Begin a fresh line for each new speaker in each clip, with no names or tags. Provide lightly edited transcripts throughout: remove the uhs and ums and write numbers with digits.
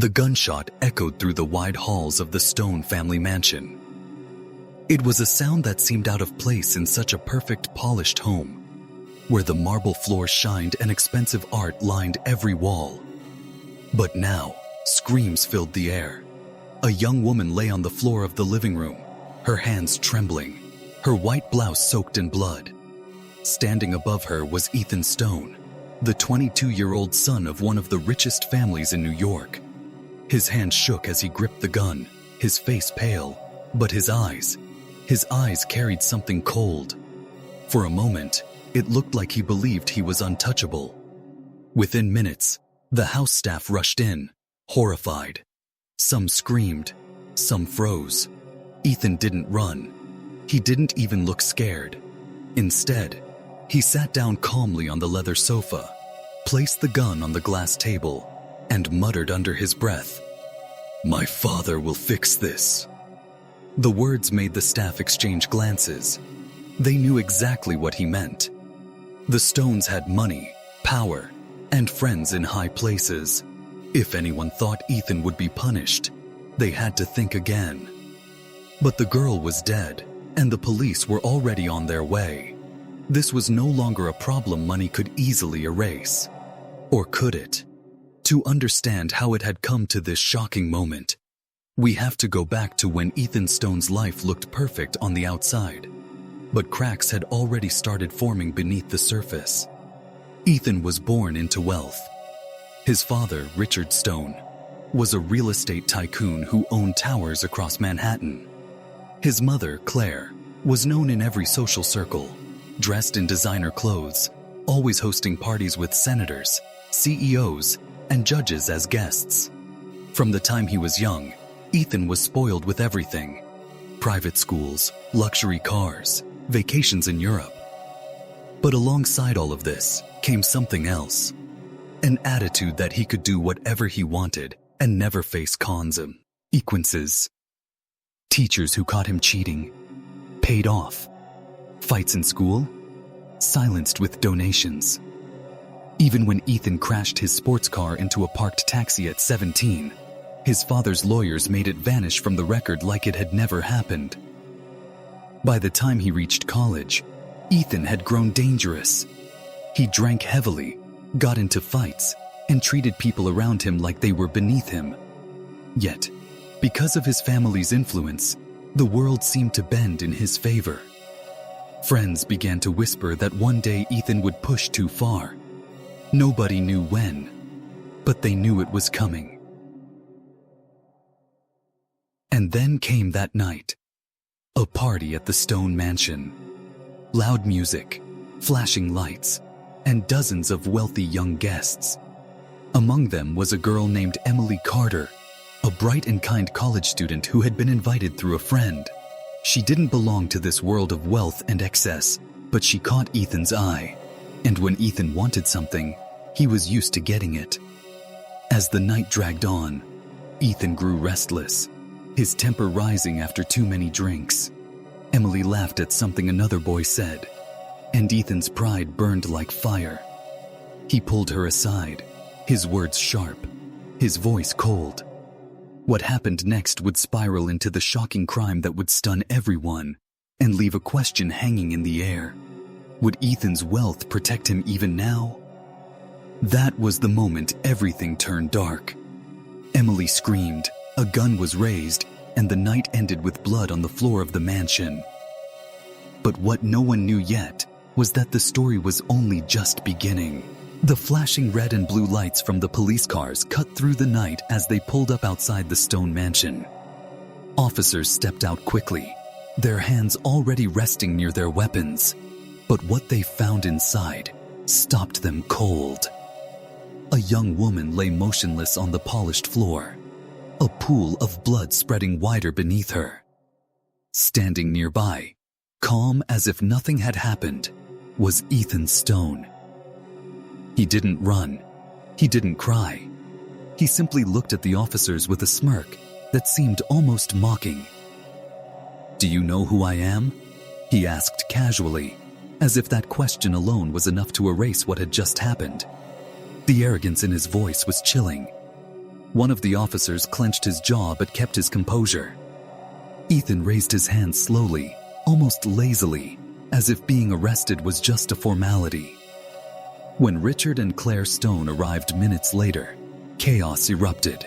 The gunshot echoed through the wide halls of the Stone family mansion. It was a sound that seemed out of place in such a perfect, polished home, where the marble floor shined and expensive art lined every wall. But now, screams filled the air. A young woman lay on the floor of the living room, her hands trembling, her white blouse soaked in blood. Standing above her was Ethan Stone, the 22-year-old son of one of the richest families in New York. His hand shook as he gripped the gun, his face pale, but his eyes carried something cold. For a moment, it looked like he believed he was untouchable. Within minutes, the house staff rushed in, horrified. Some screamed, some froze. Ethan didn't run. He didn't even look scared. Instead, he sat down calmly on the leather sofa, placed the gun on the glass table, and muttered under his breath, "My father will fix this." The words made the staff exchange glances. They knew exactly what he meant. The Stones had money, power, and friends in high places. If anyone thought Ethan would be punished, they had to think again. But the girl was dead, and the police were already on their way. This was no longer a problem money could easily erase. Or could it? To understand how it had come to this shocking moment, we have to go back to when Ethan Stone's life looked perfect on the outside, but cracks had already started forming beneath the surface. Ethan was born into wealth. His father, Richard Stone, was a real estate tycoon who owned towers across Manhattan. His mother, Claire, was known in every social circle, dressed in designer clothes, always hosting parties with senators, CEOs, and judges as guests. From the time he was young, Ethan was spoiled with everything: private schools, luxury cars, vacations in Europe. But alongside all of this came something else: an attitude that he could do whatever he wanted and never face consequences. Teachers who caught him cheating, paid off. Fights in school, silenced with donations. Even when Ethan crashed his sports car into a parked taxi at 17, his father's lawyers made it vanish from the record like it had never happened. By the time he reached college, Ethan had grown dangerous. He drank heavily, got into fights, and treated people around him like they were beneath him. Yet, because of his family's influence, the world seemed to bend in his favor. Friends began to whisper that one day Ethan would push too far. Nobody knew when, but they knew it was coming. And then came that night. A party at the Stone Mansion. Loud music, flashing lights, and dozens of wealthy young guests. Among them was a girl named Emily Carter, a bright and kind college student who had been invited through a friend. She didn't belong to this world of wealth and excess, but she caught Ethan's eye. And when Ethan wanted something, he was used to getting it. As the night dragged on, Ethan grew restless, his temper rising after too many drinks. Emily laughed at something another boy said, and Ethan's pride burned like fire. He pulled her aside, his words sharp, his voice cold. What happened next would spiral into the shocking crime that would stun everyone and leave a question hanging in the air. Would Ethan's wealth protect him even now? That was the moment everything turned dark. Emily screamed, a gun was raised, and the night ended with blood on the floor of the mansion. But what no one knew yet was that the story was only just beginning. The flashing red and blue lights from the police cars cut through the night as they pulled up outside the Stone Mansion. Officers stepped out quickly, their hands already resting near their weapons. But what they found inside stopped them cold. A young woman lay motionless on the polished floor, a pool of blood spreading wider beneath her. Standing nearby, calm as if nothing had happened, was Ethan Stone. He didn't run. He didn't cry. He simply looked at the officers with a smirk that seemed almost mocking. "Do you know who I am?" he asked casually, as if that question alone was enough to erase what had just happened. The arrogance in his voice was chilling. One of the officers clenched his jaw but kept his composure. Ethan raised his hand slowly, almost lazily, as if being arrested was just a formality. When Richard and Claire Stone arrived minutes later, chaos erupted.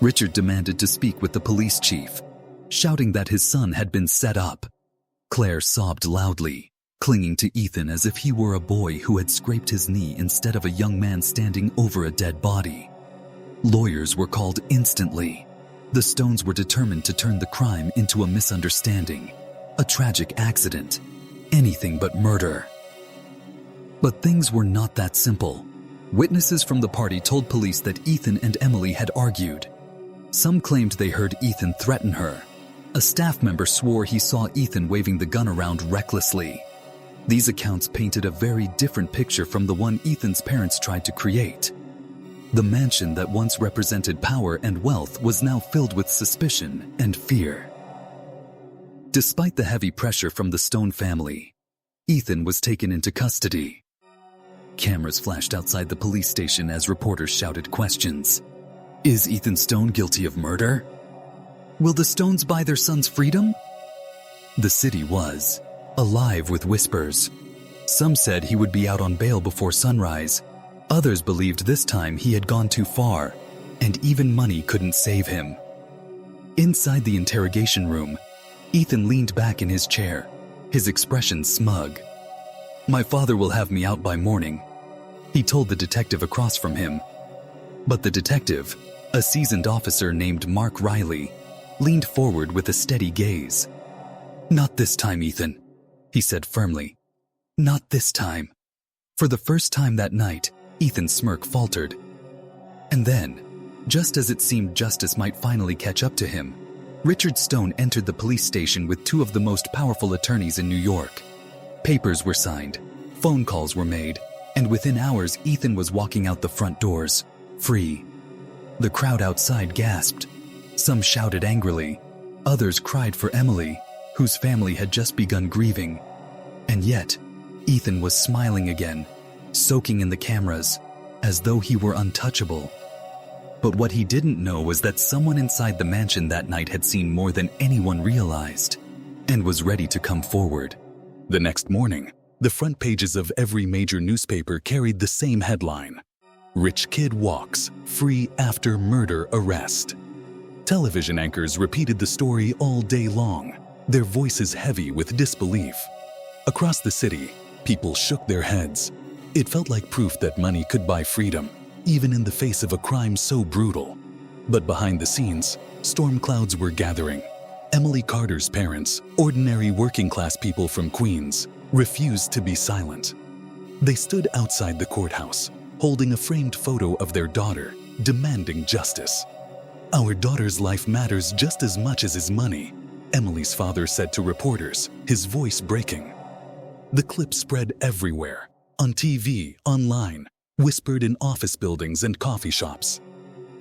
Richard demanded to speak with the police chief, shouting that his son had been set up. Claire sobbed loudly, clinging to Ethan as if he were a boy who had scraped his knee instead of a young man standing over a dead body. Lawyers were called instantly. The Stones were determined to turn the crime into a misunderstanding, a tragic accident, anything but murder. But things were not that simple. Witnesses from the party told police that Ethan and Emily had argued. Some claimed they heard Ethan threaten her. A staff member swore he saw Ethan waving the gun around recklessly. These accounts painted a very different picture from the one Ethan's parents tried to create. The mansion that once represented power and wealth was now filled with suspicion and fear. Despite the heavy pressure from the Stone family, Ethan was taken into custody. Cameras flashed outside the police station as reporters shouted questions. Is Ethan Stone guilty of murder? Will the Stones buy their son's freedom? The city was alive with whispers. Some said he would be out on bail before sunrise. Others believed this time he had gone too far, and even money couldn't save him. Inside the interrogation room, Ethan leaned back in his chair, his expression smug. My father will have me out by morning, he told the detective across from him. But the detective, a seasoned officer named Mark Riley, leaned forward with a steady gaze. Not this time, Ethan, he said firmly. Not this time. For the first time that night, Ethan's smirk faltered. And then, just as it seemed justice might finally catch up to him, Richard Stone entered the police station with two of the most powerful attorneys in New York. Papers were signed, phone calls were made, and within hours Ethan was walking out the front doors, free. The crowd outside gasped. Some shouted angrily. Others cried for Emily, whose family had just begun grieving. And yet, Ethan was smiling again, soaking in the cameras, as though he were untouchable. But what he didn't know was that someone inside the mansion that night had seen more than anyone realized, and was ready to come forward. The next morning, the front pages of every major newspaper carried the same headline: Rich Kid Walks, Free After Murder Arrest. Television anchors repeated the story all day long, their voices heavy with disbelief. Across the city, people shook their heads. It felt like proof that money could buy freedom, even in the face of a crime so brutal. But behind the scenes, storm clouds were gathering. Emily Carter's parents, ordinary working-class people from Queens, refused to be silent. They stood outside the courthouse, holding a framed photo of their daughter, demanding justice. Our daughter's life matters just as much as his money, Emily's father said to reporters, his voice breaking. The clip spread everywhere, on TV, online, whispered in office buildings and coffee shops.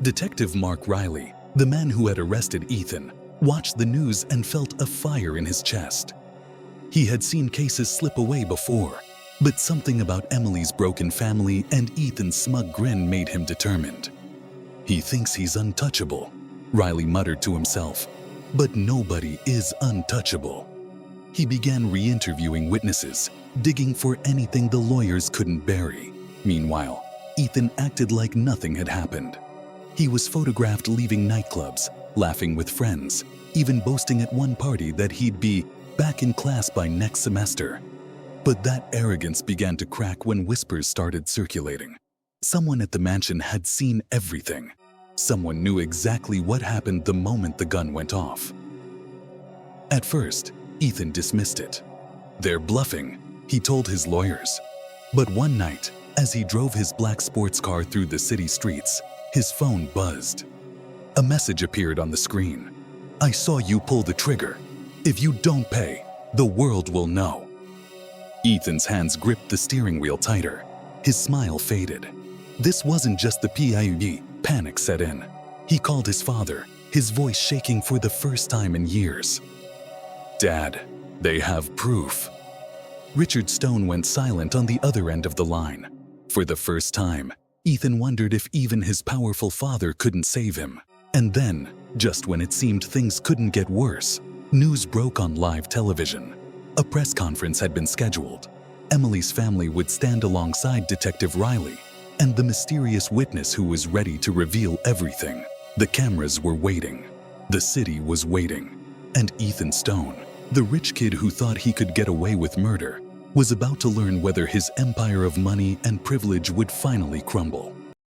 Detective Mark Riley, the man who had arrested Ethan, watched the news and felt a fire in his chest. He had seen cases slip away before, but something about Emily's broken family and Ethan's smug grin made him determined. He thinks he's untouchable, Riley muttered to himself, but nobody is untouchable. He began re-interviewing witnesses, digging for anything the lawyers couldn't bury. Meanwhile, Ethan acted like nothing had happened. He was photographed leaving nightclubs, laughing with friends, even boasting at one party that he'd be back in class by next semester. But that arrogance began to crack when whispers started circulating. Someone at the mansion had seen everything. Someone knew exactly what happened the moment the gun went off. At first, Ethan dismissed it. They're bluffing, he told his lawyers. But one night, as he drove his black sports car through the city streets, his phone buzzed. A message appeared on the screen. I saw you pull the trigger. If you don't pay, the world will know. Ethan's hands gripped the steering wheel tighter. His smile faded. This wasn't just the PIE. Panic set in. He called his father, his voice shaking for the first time in years. Dad, they have proof. Richard Stone went silent on the other end of the line. For the first time, Ethan wondered if even his powerful father couldn't save him. And then, just when it seemed things couldn't get worse, news broke on live television. A press conference had been scheduled. Emily's family would stand alongside Detective Riley and the mysterious witness who was ready to reveal everything. The cameras were waiting. The city was waiting. And Ethan Stone, the rich kid who thought he could get away with murder, was about to learn whether his empire of money and privilege would finally crumble.